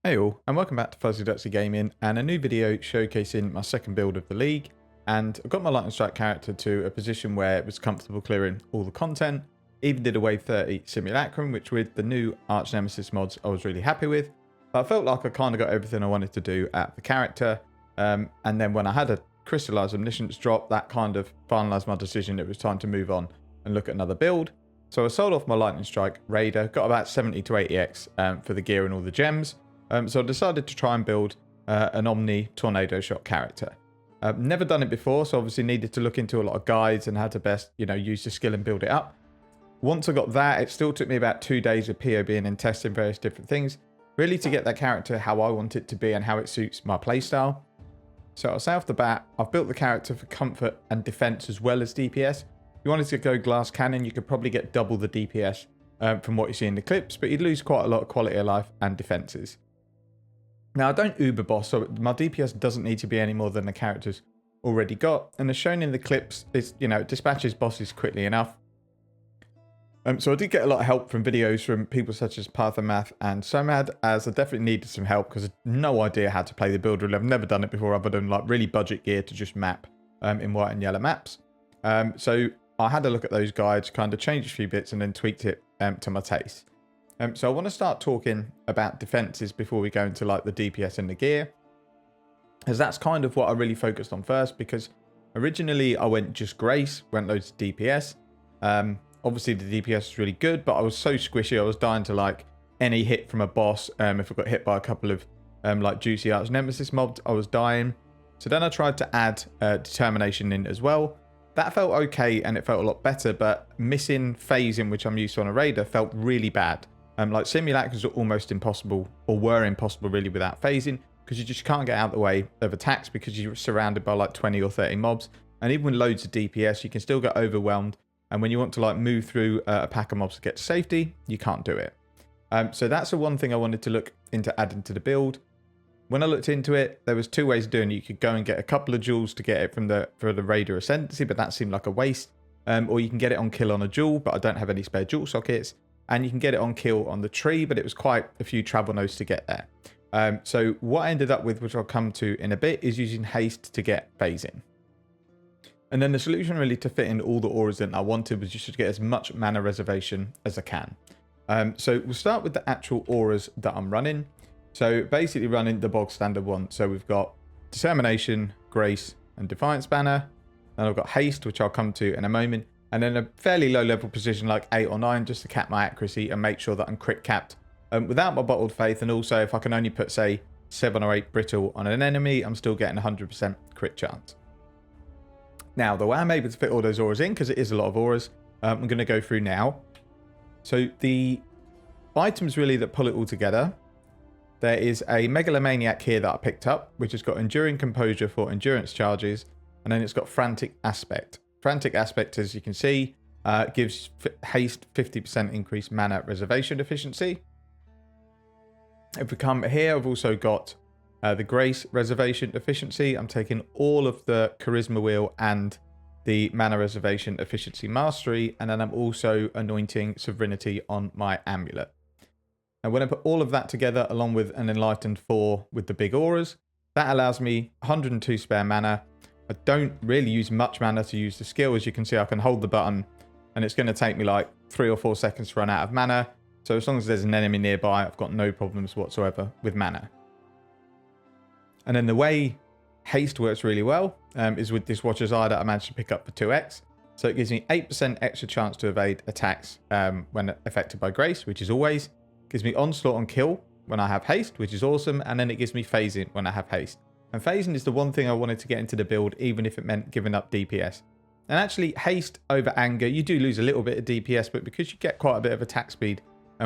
Hey all, and welcome back to Fuzzy Ducksy Gaming and a new video showcasing my second build of the league. And I've got my Lightning Strike character to a position where it was comfortable clearing all the content. Even did a wave 30 simulacrum, which with the new Arch Nemesis mods I was really happy with. But I felt like I kind of got everything I wanted to do at the character. And then when I had a crystallized Omniscience drop, that kind of finalized my decision. It was time to move on and look at another build. So I sold off my Lightning Strike Raider, got about 70 to 80x for the gear and all the gems. So I decided to try and build an Omni Tornado Shot character. Never done it before, so obviously needed to look into a lot of guides and how to best, use the skill and build it up. Once I got that, it still took me about 2 days of POEing and testing various different things, really to get that character how I want it to be and how it suits my playstyle. So I'll say off the bat, I've built the character for comfort and defense as well as DPS. If you wanted to go glass cannon, you could probably get double the DPS from what you see in the clips, but you'd lose quite a lot of quality of life and defenses. Now, I don't uber boss, so my DPS doesn't need to be any more than the character's already got. And as shown in the clips, it dispatches bosses quickly enough. So I did get a lot of help from videos from people such as Parthamath and Somad, as I definitely needed some help because I had no idea how to play the build. I've never done it before other than like really budget gear to just map in white and yellow maps. So I had a look at those guides, kind of changed a few bits and then tweaked it to my taste. So I want to start talking about defenses before we go into like the DPS and the gear, as that's kind of what I really focused on first, because originally I went just Grace, went loads of DPS. Obviously the DPS is really good, but I was so squishy, I was dying to like any hit from a boss. If I got hit by a couple of like juicy Arch Nemesis mobs, I was dying. So then I tried to add determination in as well. That felt okay and it felt a lot better, but missing phasing, which I'm used to on a Raider, felt really bad. Like simulacrums are almost impossible, or were impossible really without phasing, because you just can't get out of the way of attacks because you're surrounded by like 20 or 30 mobs. And even with loads of DPS, you can still get overwhelmed. And when you want to like move through a pack of mobs to get to safety, you can't do it. So that's the one thing I wanted to look into adding to the build. When I looked into it, there was 2 ways of doing it. You could go and get a couple of jewels to get it for the Raider Ascendancy, but that seemed like a waste. Or you can get it on kill on a jewel, but I don't have any spare jewel sockets. And you can get it on kill on the tree, but it was quite a few travel nodes to get there. So what I ended up with, which I'll come to in a bit, is using haste to get phasing. And then the solution really to fit in all the auras that I wanted was just to get as much mana reservation as I can. So we'll start with the actual auras that I'm running. So basically running the bog standard one. So we've got Determination, Grace, and Defiance banner. Then I've got Haste, which I'll come to in a moment. And then a fairly low level position like 8 or 9 just to cap my accuracy and make sure that I'm crit capped without my bottled faith. And also if I can only put say 7 or 8 brittle on an enemy, I'm still getting 100% crit chance. Now the way I'm able to fit all those auras in, because it is a lot of auras, I'm going to go through now. So the items really that pull it all together, there is a Megalomaniac here that I picked up, which has got Enduring Composure for endurance charges, and then it's got Frantic Aspect. Frantic Aspect, as you can see, gives haste 50% increased mana reservation efficiency. If we come here, I've also got the Grace reservation efficiency. I'm taking all of the Charisma Wheel and the mana reservation efficiency mastery, and then I'm also anointing Sovereignty on my amulet. And when I put all of that together, along with an Enlightened 4 with the big auras, that allows me 102 spare mana. I don't really use much mana to use the skill. As you can see, I can hold the button and it's going to take me like 3 or 4 seconds to run out of mana. So as long as there's an enemy nearby, I've got no problems whatsoever with mana. And then the way haste works really well is with this Watcher's Eye that I managed to pick up for 2x. So it gives me 8% extra chance to evade attacks when affected by Grace, which is always. Gives me onslaught on kill when I have haste, which is awesome. And then it gives me phasing when I have haste. And phasing is the one thing I wanted to get into the build, even if it meant giving up DPS. And actually, haste over anger, you do lose a little bit of DPS, but because you get quite a bit of attack speed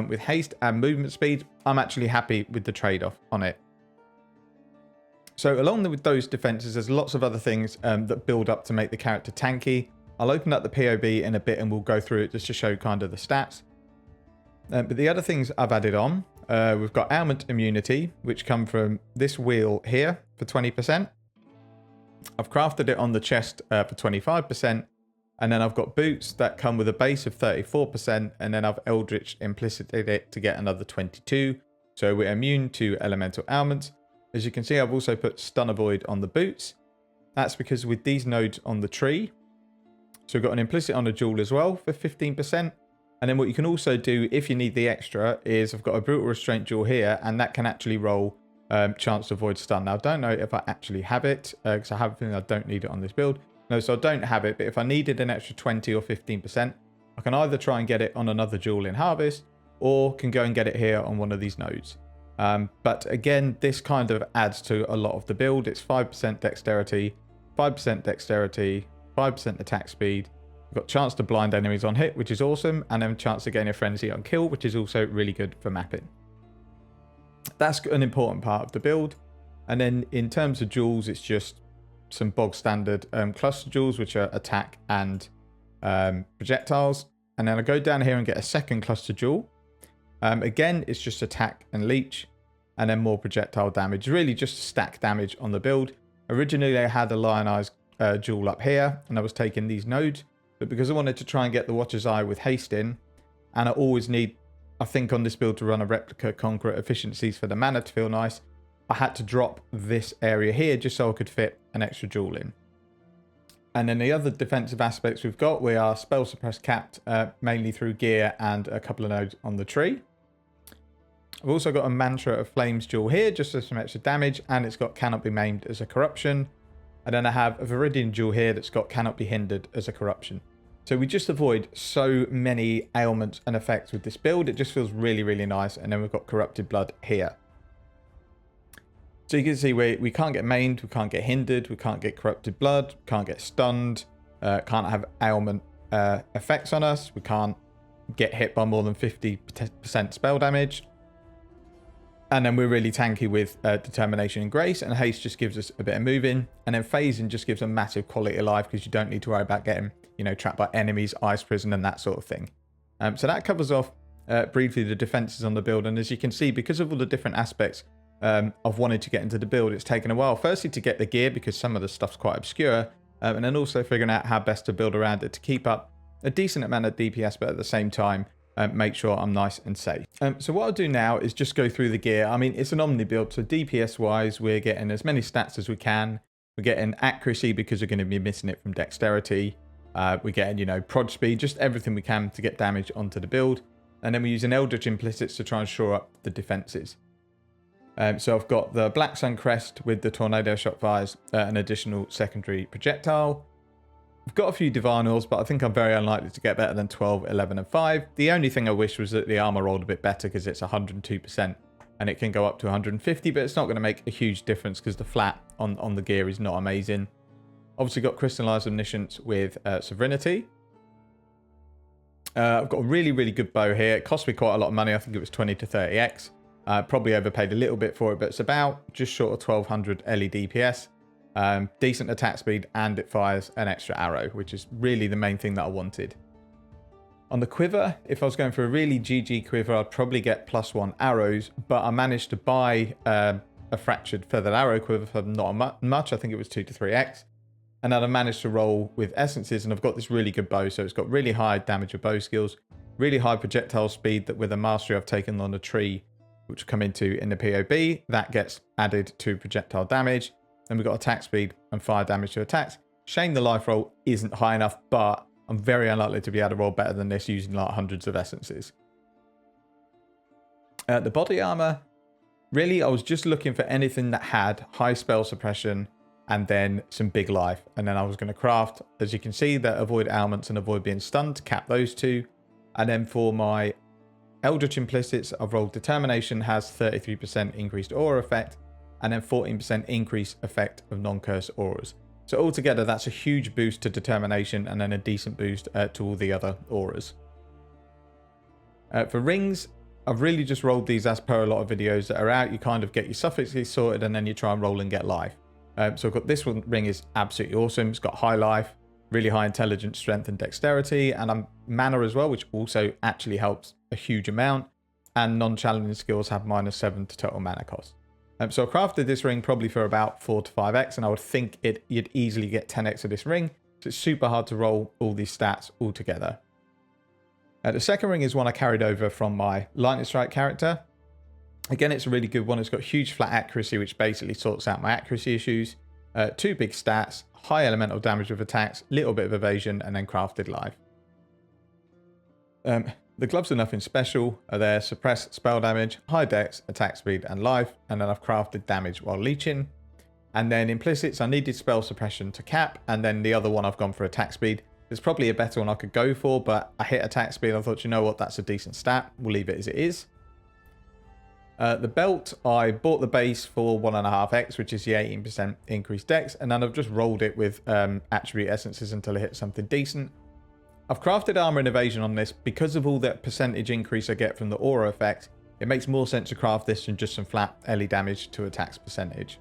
with haste and movement speed, I'm actually happy with the trade-off on it. So along with those defenses, there's lots of other things that build up to make the character tanky. I'll open up the POB in a bit and we'll go through it just to show kind of the stats. But the other things I've added on, we've got ailment immunity, which come from this wheel here for 20%. I've crafted it on the chest for 25%. And then I've got boots that come with a base of 34%. And then I've Eldritch implicted it to get another 22. So we're immune to elemental ailments. As you can see, I've also put stun avoid on the boots. That's because with these nodes on the tree, so we've got an implicit on a jewel as well for 15%. And then what you can also do if you need the extra is I've got a brutal restraint jewel here, and that can actually roll chance to avoid stun. Now I don't know if I actually have it because I have a feeling I don't need it on this build. No, so I don't have it, but if I needed an extra 20 or 15%, I can either try and get it on another jewel in Harvest or can go and get it here on one of these nodes. But again, this kind of adds to a lot of the build. It's 5% dexterity, 5% dexterity, 5% attack speed. We've got chance to blind enemies on hit, which is awesome, and then chance to gain a frenzy on kill, which is also really good for mapping. That's an important part of the build. And then in terms of jewels, it's just some bog standard cluster jewels, which are attack and projectiles. And then I go down here and get a second cluster jewel. Again, it's just attack and leech, and then more projectile damage, really just stack damage on the build. Originally, I had a lionized jewel up here, and I was taking these nodes. But because I wanted to try and get the Watcher's Eye with haste in, and I always need, I think on this build, to run a replica concrete efficiencies for the mana to feel nice, I had to drop this area here just so I could fit an extra jewel in. And then the other defensive aspects we've got, we are spell suppress capped, mainly through gear and a couple of nodes on the tree. I've also got a Mantra of Flames jewel here, just for some extra damage, and it's got cannot be maimed as a corruption. And then I have a Viridian jewel here that's got cannot be hindered as a corruption. So we just avoid so many ailments and effects with this build. It just feels really, really nice. And then we've got corrupted blood here. So you can see we can't get maimed, we can't get hindered, we can't get corrupted blood, can't get stunned, can't have ailment effects on us, we can't get hit by more than 50% spell damage. And then we're really tanky with Determination and Grace, and Haste just gives us a bit of moving. And then Phasing just gives a massive quality of life because you don't need to worry about getting, you know, trapped by enemies, ice prison, and that sort of thing. So that covers off briefly the defenses on the build. And as you can see, because of all the different aspects of wanting to get into the build, it's taken a while. Firstly, to get the gear because some of the stuff's quite obscure, and then also figuring out how best to build around it to keep up a decent amount of DPS, but at the same time, make sure I'm nice and safe. So what I'll do now is just go through the gear. I mean, it's an Omni build, so DPS wise, we're getting as many stats as we can. We're getting accuracy because we're going to be missing it from dexterity. We're getting, you know, prod speed, just everything we can to get damage onto the build. And then we're using Eldritch Implicits to try and shore up the defenses. So I've got the Black Sun Crest with the Tornado Shot Fires, an additional secondary projectile. I've got a few Divinals, but I think I'm very unlikely to get better than 12, 11, and 5. The only thing I wish was that the armor rolled a bit better because it's 102% and it can go up to 150, but it's not going to make a huge difference because the flat on the gear is not amazing. Obviously got Crystallized Omniscience with Sovereignty. I've got a really, really good bow here. It cost me quite a lot of money. I think it was 20 to 30x. Probably overpaid a little bit for it, but it's about just short of 1200 LE DPS. Decent attack speed, and it fires an extra arrow, which is really the main thing that I wanted. On the quiver, if I was going for a really GG quiver, I'd probably get +1 arrows, but I managed to buy a fractured feathered arrow quiver for not much. I think it was 2 to 3x. And then I managed to roll with essences, and I've got this really good bow, so it's got really high damage of bow skills, really high projectile speed that with a mastery I've taken on a tree, which will come into in the POB, that gets added to projectile damage. Then we've got attack speed and fire damage to attacks. Shame the life roll isn't high enough, but I'm very unlikely to be able to roll better than this using like hundreds of essences. The body armor, really I was just looking for anything that had high spell suppression and then some big life. And then I was going to craft, as you can see, that avoid ailments and avoid being stunned to cap those two. And then for my Eldritch Implicits, I've rolled Determination, has 33% increased aura effect, and then 14% increase effect of non-curse auras. So altogether, that's a huge boost to Determination and then a decent boost to all the other auras. For rings, I've really just rolled these as per a lot of videos that are out. You kind of get your suffixes sorted and then you try and roll and get life. So I've got this one, ring is absolutely awesome. It's got high life, really high intelligence, strength, and dexterity, and mana as well, which also actually helps a huge amount. And non-challenging skills have -7 to total mana cost. So I crafted this ring probably for about 4 to 5x, and I would think you'd easily get 10x of this ring. So it's super hard to roll all these stats all together. The second ring is one I carried over from my Lightning Strike character. Again, it's a really good one. It's got huge flat accuracy, which basically sorts out my accuracy issues. 2 big stats, high elemental damage with attacks, little bit of evasion, and then crafted life. The gloves are nothing special. They're suppressed spell damage, high dex, attack speed, and life. And then I've crafted damage while leeching. And then implicits, I needed spell suppression to cap. And then the other one I've gone for attack speed. There's probably a better one I could go for, but I hit attack speed. I thought, you know what, that's a decent stat. We'll leave it as it is. The belt, I bought the base for 1.5x, which is the 18% increased dex, and then I've just rolled it with attribute essences until I hit something decent. I've crafted armor and evasion on this because of all that percentage increase I get from the aura effect. It makes more sense to craft this than just some flat LE damage to attacks percentage.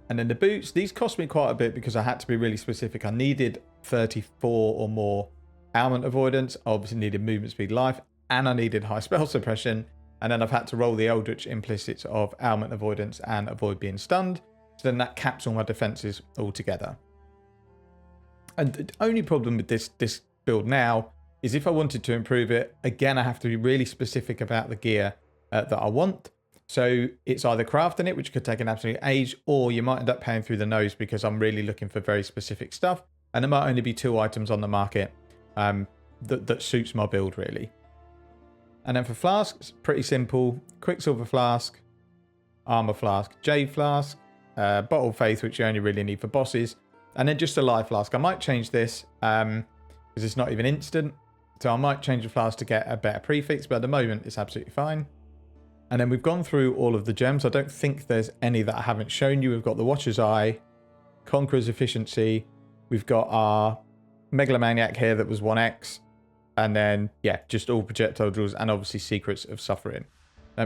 And then the boots, these cost me quite a bit because I had to be really specific. I needed 34 or more ailment avoidance, I obviously needed movement speed life, and I needed high spell suppression. And then I've had to roll the Eldritch implicits of ailment avoidance and avoid being stunned. So then that caps all my defenses altogether. And the only problem with this build now is if I wanted to improve it, again, I have to be really specific about the gear that I want. So it's either crafting it, which could take an absolute age, or you might end up paying through the nose because I'm really looking for very specific stuff. And there might only be 2 items on the market that suits my build really. And then for flasks, pretty simple. Quicksilver flask, armor flask, jade flask, bottle of faith, which you only really need for bosses, and then just a life flask. I might change this because it's not even instant. So I might change the flask to get a better prefix, but at the moment it's absolutely fine. And then we've gone through all of the gems. I don't think there's any that I haven't shown you. We've got the Watcher's Eye, Conqueror's Efficiency. We've got our Megalomaniac here that was 1x. And then, yeah, just all projectile drills and obviously Secrets of Suffering.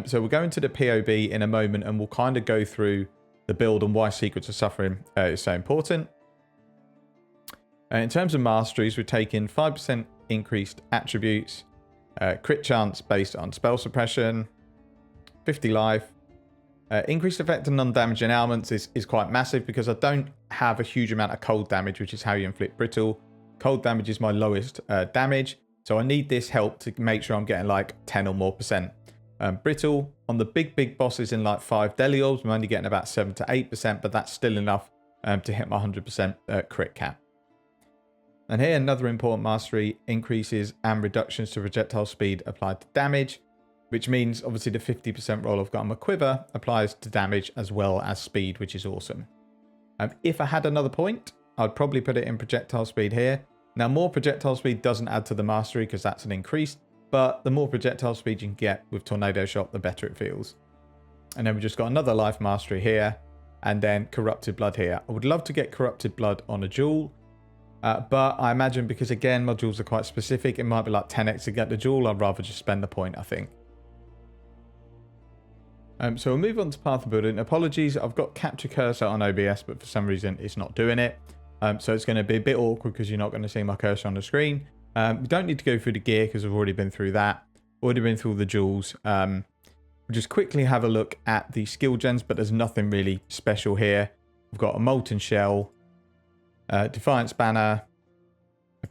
So we'll go into the POB in a moment and we'll kind of go through the build and why Secrets of Suffering is so important. In terms of masteries, we're taking 5% increased attributes, crit chance based on spell suppression, 50 life. Increased effect on non-damaging ailments is quite massive because I don't have a huge amount of cold damage, which is how you inflict brittle. Cold damage is my lowest damage. So I need this help to make sure I'm getting like 10 or more percent. Brittle, on the big bosses in like 5 Deli Orbs, I'm only getting about 7 to 8%, but that's still enough to hit my 100% crit cap. And here, another important mastery, increases and reductions to projectile speed applied to damage, which means obviously the 50% roll I've got on my quiver applies to damage as well as speed, which is awesome. If I had another point, I'd probably put it in projectile speed here. Now, more projectile speed doesn't add to the mastery because that's an increase, but the more projectile speed you can get with Tornado Shot, the better it feels. And then we've just got another life mastery here, and then Corrupted Blood here. I would love to get Corrupted Blood on a jewel, but I imagine because, again, my jewels are quite specific, it might be like 10x to get the jewel. I'd rather just spend the point, I think. So we'll move on to Path of Building. Apologies, I've got Capture Cursor on OBS, but for some reason it's not doing it. So it's going to be a bit awkward because you're not going to see my cursor on the screen. We don't need to go through the gear because we've already been through that. Already been through the jewels. We'll just quickly have a look at the skill gens, but there's nothing really special here. We've got a Molten Shell, Defiance Banner,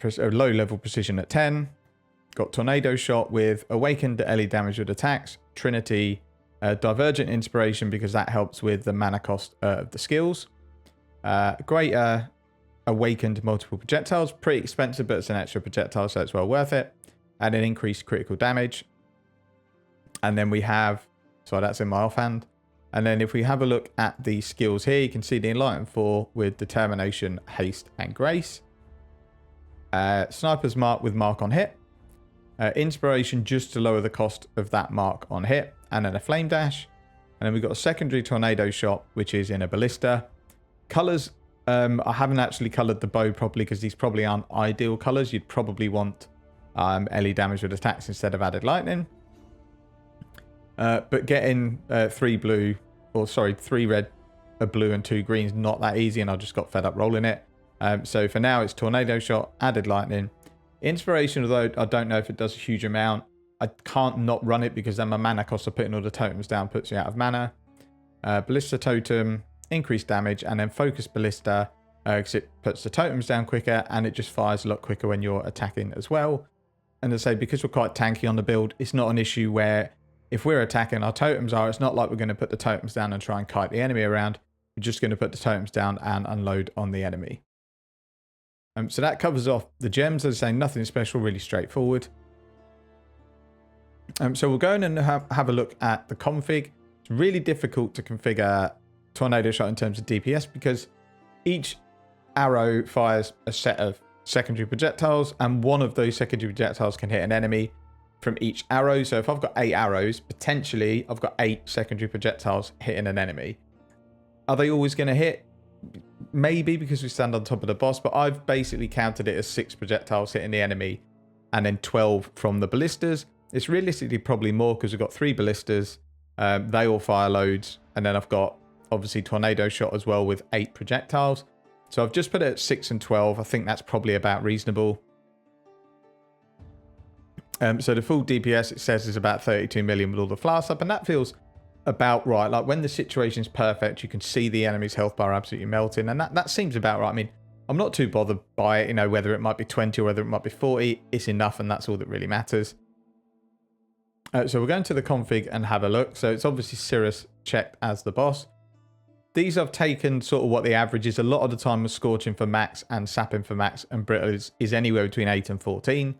a low level precision at 10. Got Tornado Shot with Awakened LE damage with attacks, Trinity, Divergent Inspiration because that helps with the mana cost of the skills. Greater Awakened multiple projectiles, pretty expensive, but it's an extra projectile, so it's well worth it. And an increased critical damage. And then we have, sorry, that's in my offhand. And then if we have a look at the skills here, you can see the Enlightened 4 with Determination, Haste, and Grace. Sniper's Mark with Mark on Hit. Inspiration just to lower the cost of that mark on hit. And then a Flame Dash. And then we've got a secondary Tornado Shot, which is in a Ballista. Colors, I haven't actually colored the bow properly because these probably aren't ideal colors. You'd probably want LE damage with attacks instead of added lightning. But getting 3 red, a blue and 2 greens, not that easy, and I just got fed up rolling it. So for now, it's Tornado Shot, added lightning. Inspiration, although I don't know if it does a huge amount. I can't not run it because then my mana cost of putting all the totems down puts you out of mana. Ballista Totem, increased damage, and then Focus Ballista because it puts the totems down quicker and it just fires a lot quicker when you're attacking as well. And as I say, because we're quite tanky on the build, it's not an issue where if we're attacking, our totems are, it's not like we're going to put the totems down and try and kite the enemy around. We're just going to put the totems down and unload on the enemy. So that covers off the gems. As I say, nothing special, really straightforward. So we'll go in and have a look at the config. It's really difficult to configure Tornado Shot in terms of DPS because each arrow fires a set of secondary projectiles, and one of those secondary projectiles can hit an enemy from each arrow. So if I've got 8 arrows, potentially I've got 8 secondary projectiles hitting an enemy. Are they always going to hit? Maybe, because we stand on top of the boss, but I've basically counted it as 6 projectiles hitting the enemy and then 12 from the ballistas. It's realistically probably more because we've got 3 ballistas. They all fire loads, and then I've got obviously Tornado Shot as well with 8 projectiles. So I've just put it at 6 and 12. I think that's probably about reasonable. So the full DPS, it says, is about 32 million with all the flasks up, and that feels about right. Like when the situation's perfect, you can see the enemy's health bar absolutely melting, and that seems about right. I mean, I'm not too bothered by it, you know, whether it might be 20 or whether it might be 40. It's enough, and that's all that really matters. So we're going to the config and have a look. So it's obviously Cirrus checked as the boss. These I've taken sort of what the average is. A lot of the time with Scorching for max and Sapping for max, and Brittle is anywhere between 8 and 14.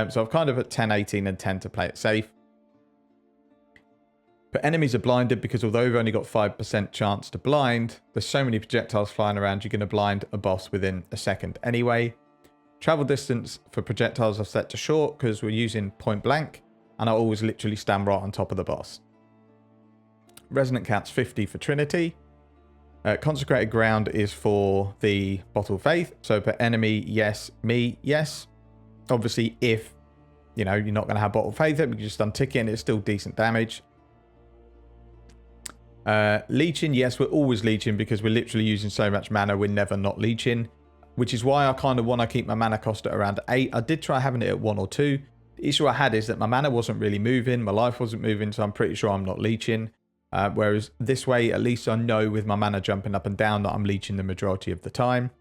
So I've kind of at 10, 18 and 10 to play it safe. But enemies are blinded because although we've only got 5% chance to blind, there's so many projectiles flying around, you're going to blind a boss within a second anyway. Travel distance for projectiles I've set to short because we're using point blank, and I always literally stand right on top of the boss. Resonant count's 50 for Trinity. Consecrated ground is for the Bottle of Faith. So per enemy, yes. Me, yes. Obviously, if, you know, you're not going to have Bottle of Faith, we can just untick it and it's still decent damage. Leeching, yes, we're always leeching because we're literally using so much mana, we're never not leeching. Which is why I kind of want to keep my mana cost at around 8. I did try having it at 1 or 2. The issue I had is that my mana wasn't really moving, my life wasn't moving, so I'm pretty sure I'm not leeching. Whereas this way, at least I know with my mana jumping up and down that I'm leeching the majority of the time.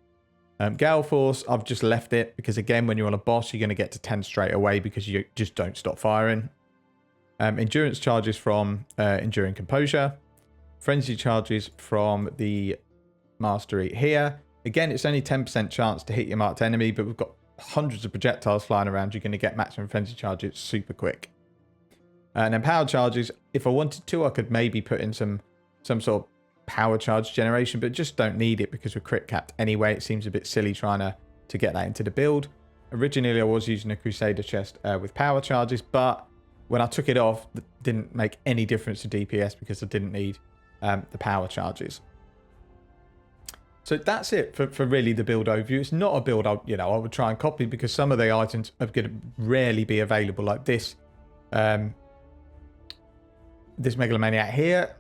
Gale Force, I've just left it because, again, when you're on a boss, you're going to get to 10 straight away because you just don't stop firing. Endurance charges from Enduring Composure. Frenzy charges from the Mastery here. Again, it's only 10% chance to hit your marked enemy, but we've got hundreds of projectiles flying around. You're going to get maximum Frenzy charges super quick. And then power charges, if I wanted to, I could maybe put in some sort of power charge generation, but just don't need it because we're crit capped anyway. It seems a bit silly trying to get that into the build. Originally, I was using a Crusader chest with power charges, but when I took it off, it didn't make any difference to DPS because I didn't need the power charges. So that's it for really the build overview. It's not a build I would try and copy because some of the items are going to rarely be available, like this. This Megalomaniac here,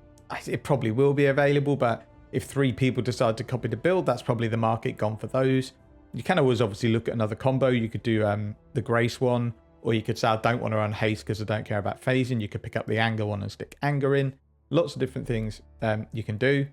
it probably will be available, but if 3 people decide to copy the build, that's probably the market gone for those. You can always obviously look at another combo. You could do the Grace one, or you could say I don't want to run haste because I don't care about phasing. You could pick up the anger one and stick anger in. Lots of different things you can do.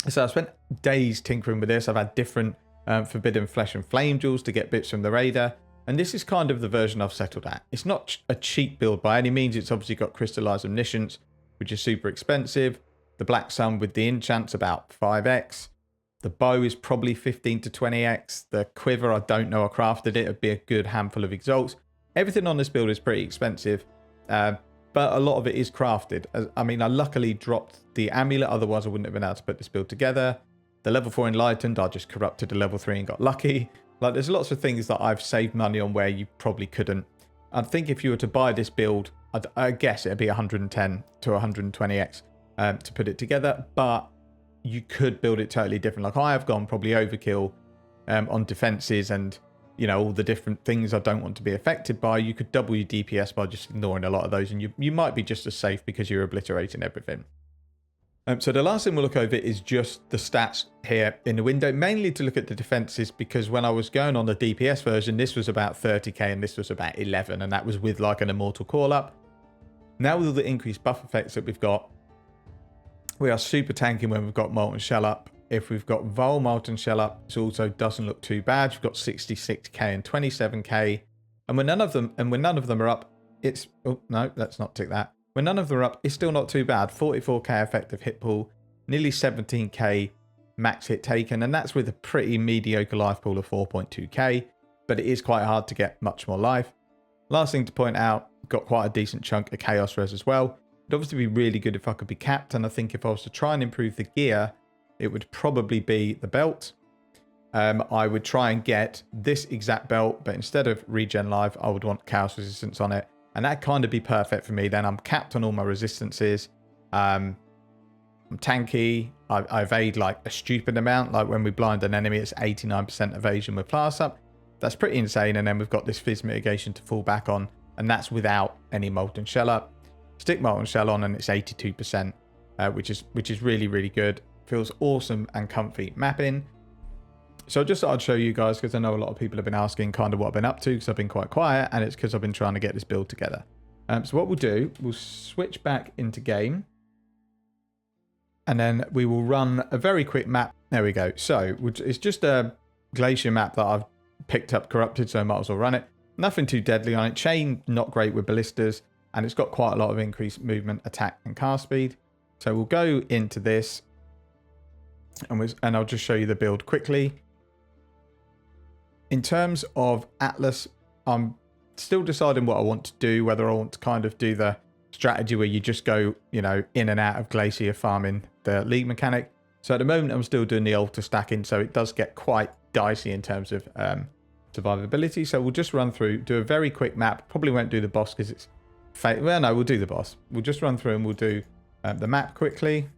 So I spent days tinkering with this. I've had different Forbidden Flesh and Flame jewels to get bits from the Raider. And this is kind of the version I've settled at. It's not a cheap build by any means. It's obviously got Crystallized Omniscience, which is super expensive. The Black Sun with the enchant's about 5x. The bow is probably 15 to 20x. The quiver, I don't know, I crafted it. It'd be a good handful of exalts. Everything on this build is pretty expensive, but a lot of it is crafted. I mean, I luckily dropped the amulet, otherwise I wouldn't have been able to put this build together. The level 4 Enlightened, I just corrupted the level 3 and got lucky. Like, there's lots of things that I've saved money on where you probably couldn't. I think if you were to buy this build, I guess it'd be 110 to 120x to put it together, but you could build it totally different. Like, I have gone probably overkill on defenses and, you know, all the different things I don't want to be affected by. You could double your DPS by just ignoring a lot of those, and you might be just as safe because you're obliterating everything. So the last thing we'll look over is just the stats here in the window, mainly to look at the defenses, because when I was going on the DPS version, this was about 30k and this was about 11, and that was with like an Immortal Call Up. Now with all the increased buff effects that we've got, we are super tanking when we've got Molten Shell up. If we've got Vol Molten Shell up, it also doesn't look too bad. We've got 66k and 27k, and when none of them are up, it's... Oh, no, let's not tick that. When none of them are up, it's still not too bad. 44k effective hit pool, nearly 17k max hit taken, and that's with a pretty mediocre life pool of 4.2k, but it is quite hard to get much more life. Last thing to point out, got quite a decent chunk of chaos res as well. It'd obviously be really good if I could be capped, and I think if I was to try and improve the gear, it would probably be the belt. I would try and get this exact belt, but instead of regen life, I would want chaos resistance on it, and that kind of be perfect for me. Then I'm capped on all my resistances. I'm tanky. I evade like a stupid amount. Like when we blind an enemy, it's 89% evasion with blast up. That's pretty insane. And then we've got this fizz mitigation to fall back on, and that's without any molten shell up. Stick molten shell on, and it's 82%, which is really, really good. Feels awesome and comfy mapping. So I just thought I'd show you guys, because I know a lot of people have been asking kind of what I've been up to, because I've been quite quiet, and it's because I've been trying to get this build together. So what we'll do, we'll switch back into game, and then we will run a very quick map. There we go. So it's just a glacier map that I've picked up corrupted, so I might as well run it. Nothing too deadly on it. Chain, not great with ballistas, and it's got quite a lot of increased movement, attack, and cast speed. So we'll go into this, and I'll just show you the build quickly. In terms of Atlas, I'm still deciding what I want to do, whether I want to kind of do the strategy where you just go, you know, in and out of Glacier farming the league mechanic. So at the moment, I'm still doing the altar stacking, so it does get quite dicey in terms of survivability. So we'll just run through, do a very quick map. Probably won't do the boss because it's... Well, no, we'll do the boss. We'll just run through and we'll do the map quickly.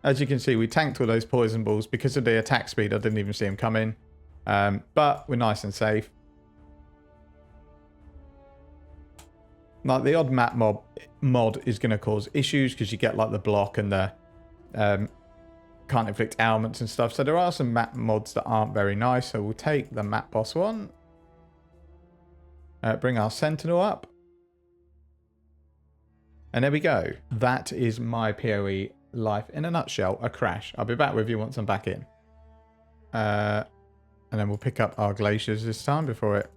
As you can see, we tanked all those poison balls. Because of the attack speed, I didn't even see them coming. But we're nice and safe. Like the odd map mod is going to cause issues because you get like the block and the can't inflict ailments and stuff. So there are some map mods that aren't very nice. So we'll take the map boss one. Bring our Sentinel up. And there we go. That is my POE life in a nutshell, a crash. I'll be back with you once I'm back in. And then we'll pick up our glaciers this time before it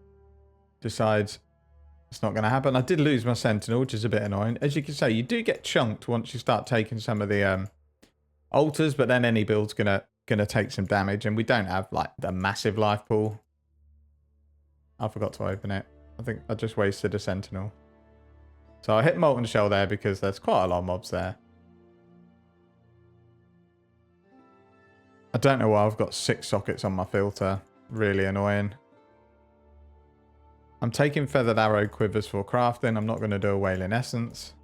decides it's not going to happen. I did lose my Sentinel, which is a bit annoying. As you can say, you do get chunked once you start taking some of the altars, but then any build's gonna take some damage, and we don't have like the massive life pool. I forgot to open it. I think I just wasted a Sentinel. So I hit Molten Shell there because there's quite a lot of mobs there. I don't know why I've got 6 sockets on my filter. Really annoying. I'm taking Feathered Arrow Quivers for crafting. I'm not going to do a Wailing Essence.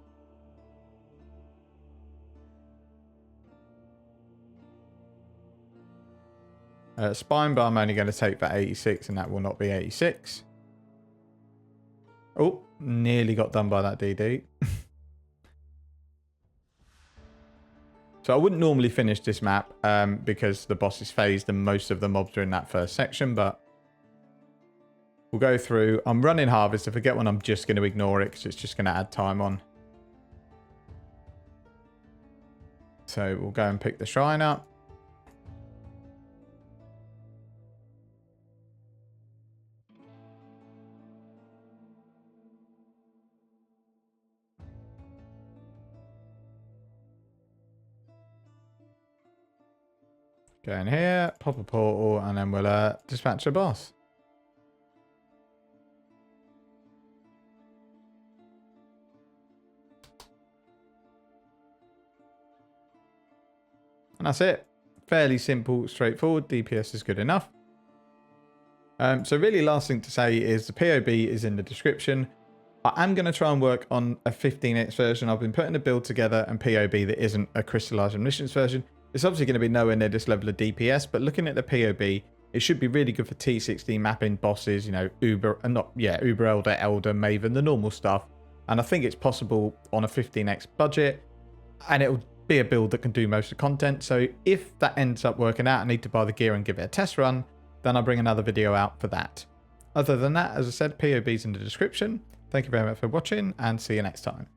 Spine Bar I'm only going to take for 86, and that will not be 86. Oh, nearly got done by that DD. So I wouldn't normally finish this map because the boss is phased and most of the mobs are in that first section, but we'll go through. I'm running Harvest. If I get one, I'm just going to ignore it because it's just going to add time on. So we'll go and pick the shrine up. Go in here, pop a portal, and then we'll dispatch the boss. And that's it. Fairly simple, straightforward. DPS is good enough. So really last thing to say is the POB is in the description. I am going to try and work on a 15x version. I've been putting a build together and POB that isn't a crystallized omniscience version. It's obviously going to be nowhere near this level of DPS, but looking at the POB, it should be really good for T16 mapping bosses, you know, Uber Elder, Maven, the normal stuff. And I think it's possible on a 15x budget, and it'll be a build that can do most of the content. So if that ends up working out, I need to buy the gear and give it a test run, then I'll bring another video out for that. Other than that, as I said, POB's in the description. Thank you very much for watching, and see you next time.